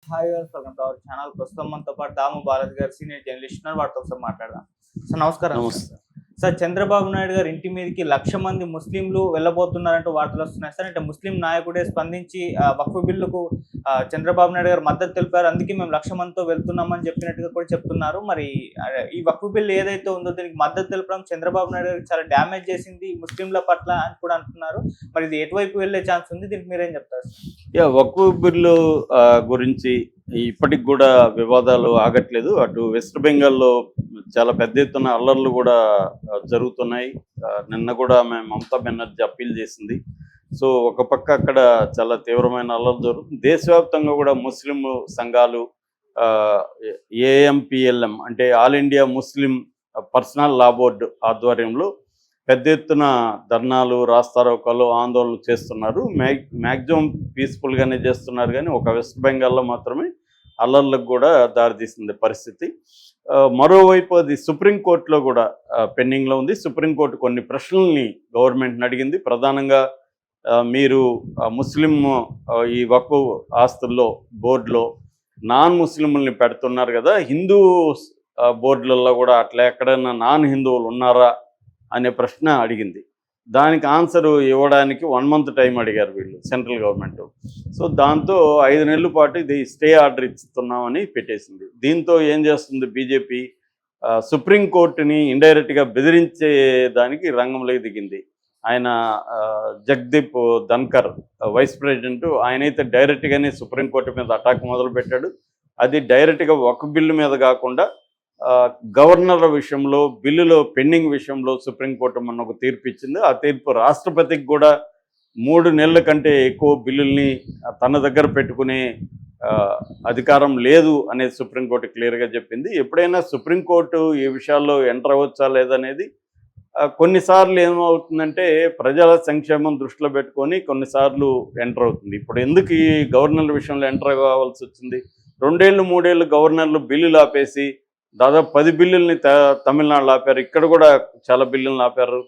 Hi welcome to our channel. ప్రస్తుతం మనతో పాటు దాము బాలాజీ గారు సీనియర్ జర్నలిస్ట్ ఉన్నారు. వాటితో ఒకసారి మాట్లాడదాం. సార్ నమస్కారం. నమస్తే. సార్, చంద్రబాబు నాయుడు గారు ఇంటి మీదకి 1,00,000 మంది ముస్లింలు వెళ్ళబోతున్నారంటూ వార్తలు వస్తున్నాయి సార్. అంటే ముస్లిం నాయకుడే స్పందించి వక్ఫ్ బిల్లుకు చంద్రబాబు నాయుడు గారు మద్దతు తెలిపారు. అందుకే మేము 1,00,000 మందితో వెళ్తున్నామని చెప్పినట్టుగా కూడా చెప్తున్నారు. మరి ఈ వక్ఫ్ బిల్లు ఏదైతే ఉందో దీనికి మద్దతు తెలపడం చంద్రబాబు నాయుడు గారికి చాలా డ్యామేజ్ చేసింది ముస్లింల పట్ల అని కూడా అంటున్నారు. మరి ఇది ఎటువైపు వెళ్ళే ఛాన్స్ ఉంది? దీనికి మీరేం చెప్తారు? వక్ఫ్ బిల్లు గురించి ఇప్పటికి కూడా వివాదాలు ఆగట్లేదు. అటు వెస్ట్ బెంగాల్లో చాలా పెద్ద ఎత్తున అల్లర్లు కూడా జరుగుతున్నాయి. నిన్న కూడా మమతా బెనర్జీ అప్పీల్ చేసింది. సో ఒక పక్క అక్కడ చాలా తీవ్రమైన అల్లర్లు జరుగుతుంది. దేశవ్యాప్తంగా కూడా ముస్లిం సంఘాలు ఏఎంపిఎల్ఎం అంటే ఆల్ ఇండియా ముస్లిం పర్సనల్ లా బోర్డు ఆధ్వర్యంలో పెద్ద ఎత్తున ధర్నాలు, రాస్తారోకాలు, ఆందోళనలు చేస్తున్నారు. మ్యాక్సిమం పీస్ఫుల్గానే చేస్తున్నారు. కానీ ఒక వెస్ట్ బెంగాల్లో మాత్రమే అల్లర్లకు కూడా దారితీసింది పరిస్థితి. మరోవైపు అది సుప్రీంకోర్టులో కూడా పెండింగ్లో ఉంది. సుప్రీంకోర్టు కొన్ని ప్రశ్నల్ని గవర్నమెంట్ని అడిగింది. ప్రధానంగా మీరు ముస్లిం ఈ వక్ఫ్ ఆస్తుల్లో బోర్డులో నాన్ ముస్లింలని పెడుతున్నారు కదా, హిందూ బోర్డులలో కూడా అట్లా ఎక్కడైనా నాన్ హిందువులు ఉన్నారా అనే ప్రశ్న అడిగింది. దానికి ఆన్సర్ ఇవ్వడానికి 1 మంత్ టైం అడిగారు వీళ్ళు, సెంట్రల్ గవర్నమెంట్. సో దాంతో 5 నెలల పాటు ఇది స్టే ఆర్డర్ ఇస్తున్నామని పెట్టేసింది. దీంతో ఏం చేస్తుంది బీజేపీ? సుప్రీంకోర్టుని ఇండైరెక్ట్గా బెదిరించే దానికి రంగంలోకి దిగింది. ఆయన జగదీప్ ధన్కర్ వైస్ ప్రెసిడెంట్, ఆయనైతే డైరెక్ట్గానే సుప్రీంకోర్టు మీద అటాక్ మొదలుపెట్టాడు. అది డైరెక్ట్గా ఒక బిల్లు మీద కాకుండా గవర్నర్ల విషయంలో, బిల్లులో పెండింగ్ విషయంలో సుప్రీంకోర్టు మొన్న ఒక తీర్పు ఇచ్చింది. ఆ తీర్పు రాష్ట్రపతికి కూడా 3 నెలల కంటే ఎక్కువ బిల్లుల్ని తన దగ్గర పెట్టుకునే అధికారం లేదు అనేది సుప్రీంకోర్టు క్లియర్గా చెప్పింది. ఎప్పుడైనా సుప్రీంకోర్టు ఈ విషయాల్లో ఎంటర్ అవ్వచ్చా లేదనేది కొన్నిసార్లు ఏమవుతుందంటే ప్రజల సంక్షేమం దృష్టిలో పెట్టుకొని కొన్నిసార్లు ఎంటర్ అవుతుంది. ఇప్పుడు ఎందుకు ఈ గవర్నర్ల విషయంలో ఎంటర్ కావాల్సి వచ్చింది? 2 ఏళ్ళు 3 ఏళ్ళు గవర్నర్లు బిల్లులు ఆపేసి దాదాపు 10 బిల్లుల్ని తమిళనాడులో ఆపారు. ఇక్కడ కూడా చాలా బిల్లులను ఆపారు.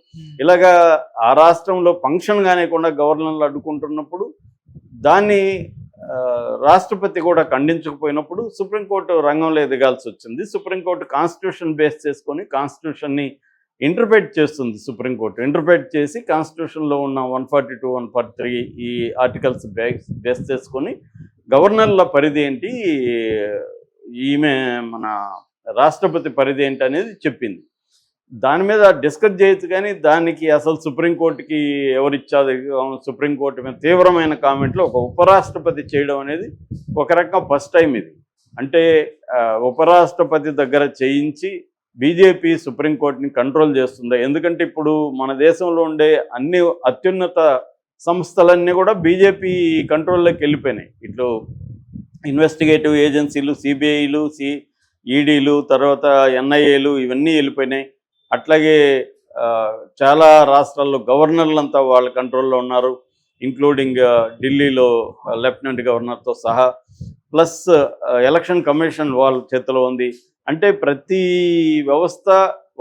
ఇలాగా ఆ రాష్ట్రంలో ఫంక్షన్ కానివ్వకుండా గవర్నర్లు అడ్డుకుంటున్నప్పుడు దాన్ని రాష్ట్రపతి కూడా ఖండించకపోయినప్పుడు సుప్రీంకోర్టు రంగంలో ఎదగాల్సి వచ్చింది. సుప్రీంకోర్టు కాన్స్టిట్యూషన్ బేస్ చేసుకొని కాన్స్టిట్యూషన్ని ఇంటర్ప్రెట్ చేస్తుంది. సుప్రీంకోర్టు ఇంటర్ప్రెట్ చేసి కాన్స్టిట్యూషన్లో ఉన్న 142, 143 ఈ ఆర్టికల్స్ బేస్ చేసుకొని గవర్నర్ల పరిధి ఏంటి, ఈమె మన రాష్ట్రపతి పరిధి ఏంటి అనేది చెప్పింది. దాని మీద డిస్కస్ చేయొచ్చు. కానీ దానికి అసలు సుప్రీంకోర్టుకి ఎవరిచ్చారు? సుప్రీంకోర్టు మీద తీవ్రమైన కామెంట్లు ఒక ఉపరాష్ట్రపతి చేయడం అనేది ఒక రకంగా ఫస్ట్ టైం ఇది. అంటే ఉపరాష్ట్రపతి దగ్గర చేయించి బీజేపీ సుప్రీంకోర్టుని కంట్రోల్ చేస్తుందా? ఎందుకంటే ఇప్పుడు మన దేశంలో ఉండే అన్ని అత్యున్నత సంస్థలన్నీ కూడా బీజేపీ కంట్రోల్లోకి వెళ్ళిపోయినాయి. ఇట్లు ఇన్వెస్టిగేటివ్ ఏజెన్సీలు, సిబిఐలు, ఈడీలు, తర్వాత ఎన్ఐఏలు ఇవన్నీ వెళ్ళిపోయినాయి. అట్లాగే చాలా రాష్ట్రాల్లో గవర్నర్లంతా వాళ్ళ కంట్రోల్లో ఉన్నారు, ఇంక్లూడింగ్ ఢిల్లీలో లెఫ్టినెంట్ గవర్నర్తో సహా. ప్లస్ ఎలక్షన్ కమిషన్ వాళ్ళ చేతిలో ఉంది. అంటే ప్రతి వ్యవస్థ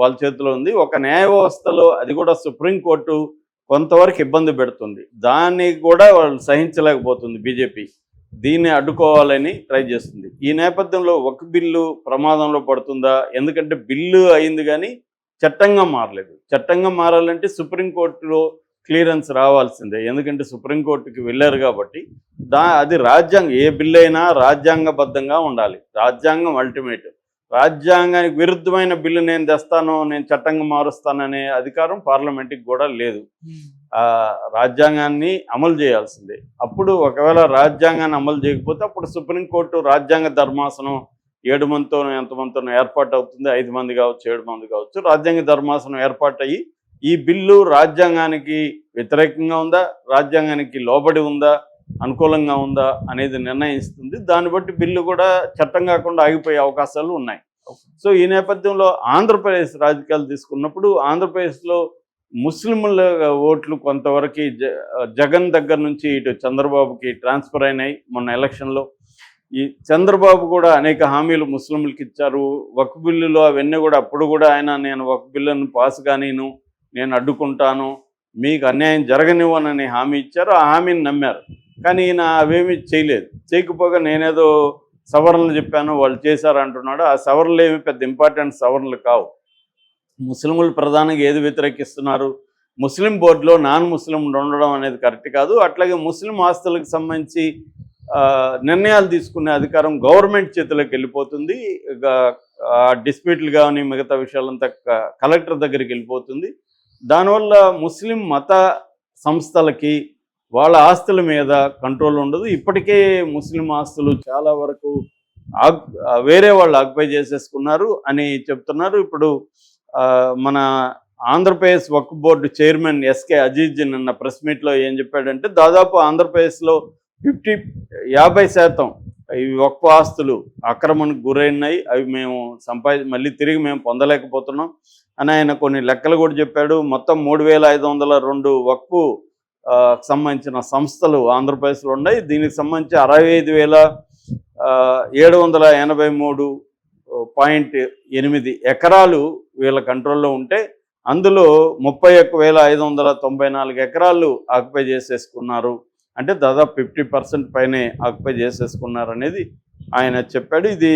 వాళ్ళ చేతిలో ఉంది. ఒక న్యాయ వ్యవస్థలో అది కూడా సుప్రీంకోర్టు కొంతవరకు ఇబ్బంది పెడుతుంది. దాన్ని కూడా వాళ్ళు సహించలేకపోతుంది బీజేపీ. దీన్ని అడ్డుకోవాలని ట్రై చేస్తుంది. ఈ నేపథ్యంలో ఒక బిల్లు ప్రమాదంలో పడుతుందా? ఎందుకంటే బిల్లు అయింది కానీ చట్టంగా మారలేదు. చట్టంగా మారాలంటే సుప్రీంకోర్టులో క్లియరెన్స్ రావాల్సిందే. ఎందుకంటే సుప్రీంకోర్టుకి వెళ్ళారు కాబట్టి అది రాజ్యాంగం. ఏ బిల్లు అయినా రాజ్యాంగబద్ధంగా ఉండాలి. రాజ్యాంగం అల్టిమేట్. రాజ్యాంగానికి విరుద్ధమైన బిల్లు నేను తెస్తాను, నేను చట్టంగా మారుస్తాననే అధికారం పార్లమెంట్కి కూడా లేదు. రాజ్యాంగాన్ని అమలు చేయాల్సిందే. అప్పుడు ఒకవేళ రాజ్యాంగాన్ని అమలు చేయకపోతే అప్పుడు సుప్రీంకోర్టు రాజ్యాంగ ధర్మాసనం 7 మందితో ఎంతమందితో ఏర్పాటు అవుతుంది. 5 మంది కావచ్చు, 7 మంది కావచ్చు. రాజ్యాంగ ధర్మాసనం ఏర్పాటయ్యి ఈ బిల్లు రాజ్యాంగానికి వ్యతిరేకంగా ఉందా, రాజ్యాంగానికి లోబడి ఉందా, అనుకూలంగా ఉందా అనేది నిర్ణయిస్తుంది. దాన్ని బట్టి బిల్లు కూడా చట్టం కాకుండా ఆగిపోయే అవకాశాలు ఉన్నాయి. సో ఈ నేపథ్యంలో ఆంధ్రప్రదేశ్ రాజకీయాలు తీసుకున్నప్పుడు ఆంధ్రప్రదేశ్లో ముస్లింల ఓట్లు కొంతవరకు జగన్ దగ్గర నుంచి ఇటు చంద్రబాబుకి ట్రాన్స్ఫర్ అయినాయి. మొన్న ఎలక్షన్లో ఈ చంద్రబాబు కూడా అనేక హామీలు ముస్లింలకు ఇచ్చారు. వక్ఫ్ బిల్లులో అవన్నీ కూడా అప్పుడు కూడా ఆయన నేను వక్ఫ్ బిల్లును పాస్ కానీ నేను అడ్డుకుంటాను, మీకు అన్యాయం జరగనివ్వనని హామీ ఇచ్చారు. ఆ హామీని నమ్మారు. కానీ ఈయన అవేమీ చేయలేదు. చేయకపోగా నేనేదో సవరణలు చెప్పాను వాళ్ళు చేశారు అంటున్నాడు. ఆ సవరణలు ఏమి పెద్ద ఇంపార్టెంట్ సవరణలు కావు. ముస్లింలు ప్రధానంగా ఏది వ్యతిరేకిస్తున్నారు, ముస్లిం బోర్డులో నాన్ ముస్లిం ఉండడం అనేది కరెక్ట్ కాదు. అట్లాగే ముస్లిం ఆస్తులకు సంబంధించి నిర్ణయాలు తీసుకునే అధికారం గవర్నమెంట్ చేతిలోకి వెళ్ళిపోతుంది. డిస్ప్యూట్లు కానీ మిగతా విషయాలంతా కలెక్టర్ దగ్గరికి వెళ్ళిపోతుంది. దానివల్ల ముస్లిం మత సంస్థలకి వాళ్ళ ఆస్తుల మీద కంట్రోల్ ఉండదు. ఇప్పటికే ముస్లిం ఆస్తులు చాలా వరకు వేరే వాళ్ళు ఆక్యుపై చేసేసుకున్నారు అని చెప్తున్నారు. ఇప్పుడు మన ఆంధ్రప్రదేశ్ వక్ఫ్ బోర్డు చైర్మన్ ఎస్కే అజీజ్ నిన్న ప్రెస్ మీట్లో ఏం చెప్పాడంటే, దాదాపు ఆంధ్రప్రదేశ్లో 50% ఈ వక్ఫ్ ఆస్తులు ఆక్రమణకు గురైనాయి, అవి మేము మళ్ళీ తిరిగి మేము పొందలేకపోతున్నాం అని ఆయన కొన్ని లెక్కలు కూడా చెప్పాడు. మొత్తం 3502 వక్ఫ్ సంబంధించిన సంస్థలు ఆంధ్రప్రదేశ్లో ఉన్నాయి. దీనికి సంబంధించి 65,783.8 ఎకరాలు వీళ్ళ కంట్రోల్లో ఉంటే, అందులో 31,594 ఎకరాలు ఆక్యుపై చేసేసుకున్నారు. అంటే దాదాపు 50% పైనే ఆక్యుపై చేసేసుకున్నారు అనేది ఆయన చెప్పాడు. ఇది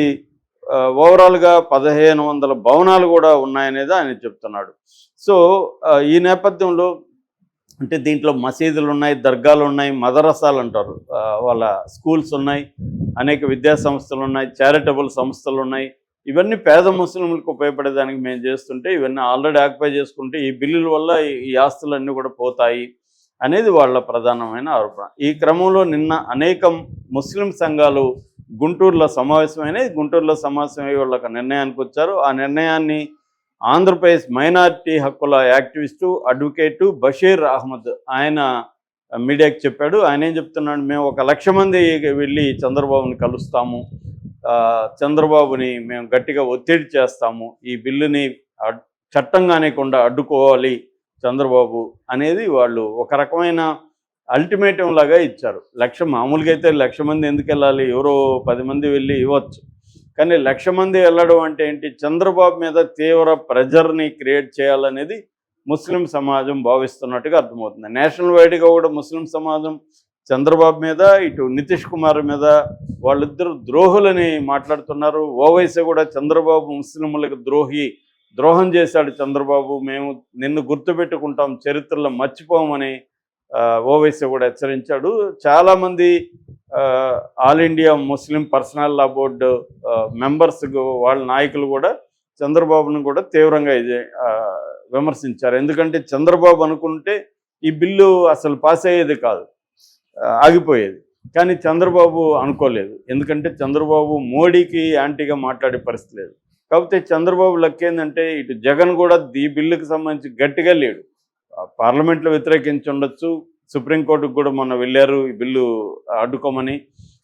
ఓవరాల్గా 1500 భవనాలు కూడా ఉన్నాయనేది ఆయన చెప్తున్నాడు. సో ఈ నేపథ్యంలో అంటే దీంట్లో మసీదులు ఉన్నాయి, దర్గాలు ఉన్నాయి, మదరసాలు అంటారు, వాళ్ళ స్కూల్స్ ఉన్నాయి, అనేక విద్యా సంస్థలు ఉన్నాయి, చారిటబుల్ సంస్థలు ఉన్నాయి. ఇవన్నీ పేద ముస్లింలకు ఉపయోగపడేదానికి మేము చేస్తుంటే, ఇవన్నీ ఆల్రెడీ ఆక్యుపై చేసుకుంటే ఈ బిల్లుల వల్ల ఈ ఆస్తులన్నీ కూడా పోతాయి అనేది వాళ్ళ ప్రధానమైన ఆరోపణ. ఈ క్రమంలో నిన్న అనేక ముస్లిం సంఘాలు గుంటూరులో సమావేశమైనాయి. గుంటూరులో సమావేశమై వాళ్ళు ఒక నిర్ణయానికి వచ్చారు. ఆ నిర్ణయాన్ని ఆంధ్రప్రదేశ్ మైనారిటీ హక్కుల యాక్టివిస్టు అడ్వకేటు బషీర్ అహ్మద్ ఆయన మీడియాకి చెప్పాడు. ఆయన ఏం చెప్తున్నాడు, మేము 1,00,000 మంది వెళ్ళి చంద్రబాబుని కలుస్తాము, చంద్రబాబుని మేము గట్టిగా ఒత్తిడి చేస్తాము, ఈ బిల్లుని చట్టం కానికుండా అడ్డుకోవాలి చంద్రబాబు అనేది వాళ్ళు ఒక రకమైన అల్టిమేటం లాగా ఇచ్చారు. 1,00,000 మామూలుగా అయితే 1,00,000 మంది ఎందుకు వెళ్ళాలి, ఎవరో 10 మంది వెళ్ళి ఇవ్వచ్చు. కానీ 1,00,000 మంది వెళ్ళడం అంటే ఏంటి, చంద్రబాబు మీద తీవ్ర ప్రెజర్ని క్రియేట్ చేయాలనేది ముస్లిం సమాజం భావిస్తున్నట్టుగా అర్థమవుతుంది. నేషనల్ వైడ్గా కూడా ముస్లిం సమాజం చంద్రబాబు మీద, ఇటు నితీష్ కుమార్ మీద వాళ్ళిద్దరు ద్రోహులని మాట్లాడుతున్నారు. ఓవైసీ కూడా చంద్రబాబు ముస్లింలకు ద్రోహం చేశాడు చంద్రబాబు, మేము నిన్ను గుర్తుపెట్టుకుంటాం, చరిత్రలో మర్చిపోమని ఓవైసీ కూడా హెచ్చరించాడు. చాలామంది ఆల్ ఇండియా ముస్లిం పర్సనల్ లా బోర్డు మెంబర్స్ వాళ్ళ నాయకులు కూడా చంద్రబాబును కూడా తీవ్రంగా విమర్శించారు. ఎందుకంటే చంద్రబాబు అనుకుంటే ఈ బిల్లు అసలు పాస్ అయ్యేది కాదు, ఆగిపోయేది. కానీ చంద్రబాబు అనుకోలేదు. ఎందుకంటే చంద్రబాబు మోడీకి యాంటీగా మాట్లాడే పరిస్థితి లేదు. కాకపోతే చంద్రబాబు లెక్క ఏంటంటే, ఇటు జగన్ కూడా ఈ బిల్లుకి సంబంధించి గట్టిగా లేడు. పార్లమెంట్లో వ్యతిరేకించి ఉండొచ్చు, సుప్రీంకోర్టుకు కూడా మొన్న వెళ్ళారు ఈ బిల్లు అడ్డుకోమని,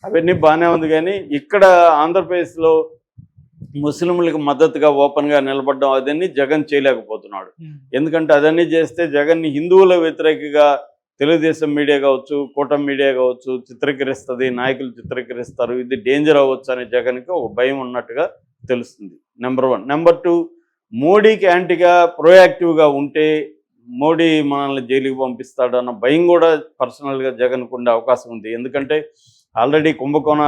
అవన్నీ బాగానే ఉంది. కానీ ఇక్కడ ఆంధ్రప్రదేశ్లో ముస్లింలకు మద్దతుగా ఓపెన్గా నిలబడడం అదన్నీ జగన్ చేయలేకపోతున్నాడు. ఎందుకంటే అదన్నీ చేస్తే జగన్ని హిందువుల వ్యతిరేకగా తెలుగుదేశం మీడియా కావచ్చు, కూటమి మీడియా కావచ్చు చిత్రీకరిస్తుంది, నాయకులు చిత్రీకరిస్తారు, ఇది డేంజర్ అవ్వచ్చు అనే జగన్కి ఒక భయం ఉన్నట్టుగా తెలుస్తుంది. నెంబర్ 1. నెంబర్ 2, మోడీకి యాంటీగా ప్రోయాక్టివ్గా ఉంటే మోడీ మనల్ని జైలుకి పంపిస్తాడన్న భయం కూడా పర్సనల్గా జగన్కు ఉండే అవకాశం ఉంది. ఎందుకంటే ఆల్రెడీ కుంభకోణం